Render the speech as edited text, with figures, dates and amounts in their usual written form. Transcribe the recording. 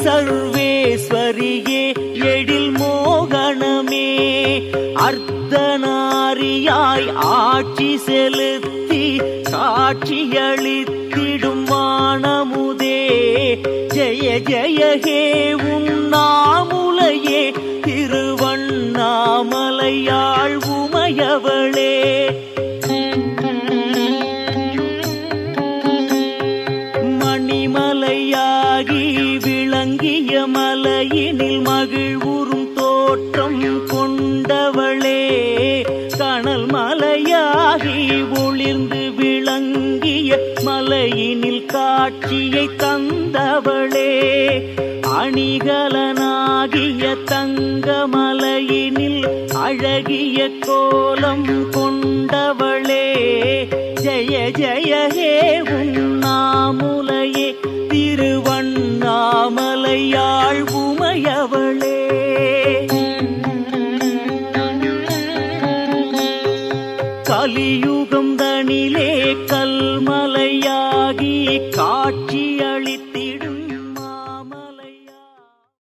சர்வேஸ்வரியே எழில் மோகனமே அர்த்தநாரியாய் ஆட்சி செலுத்தி காட்சியளித்திடும் வானமுதே ஜெய ஜெய ஹே உண்ணாமுலையே திருவண்ணாமலையாள் உமையவளே மணிமலையாகி விளங்கிய மலையினில் மகிழ்வுறும் தோற்றம் கொண்டவளே கனல் மலையாகி ஒளிர்ந்து விளங்கிய மலையினில் காட்சியை தந்தவளே அணிகலனாகிய தங்கமலையினில் அழகிய கோலம் கொண்டவளே ஜெய ஜெய ஹே உண்ணாமுலையே திருவண்ணாமலையாள் உமையவளே கலியுகம் தனிலே கல்மலையாகி காட்சியளித்த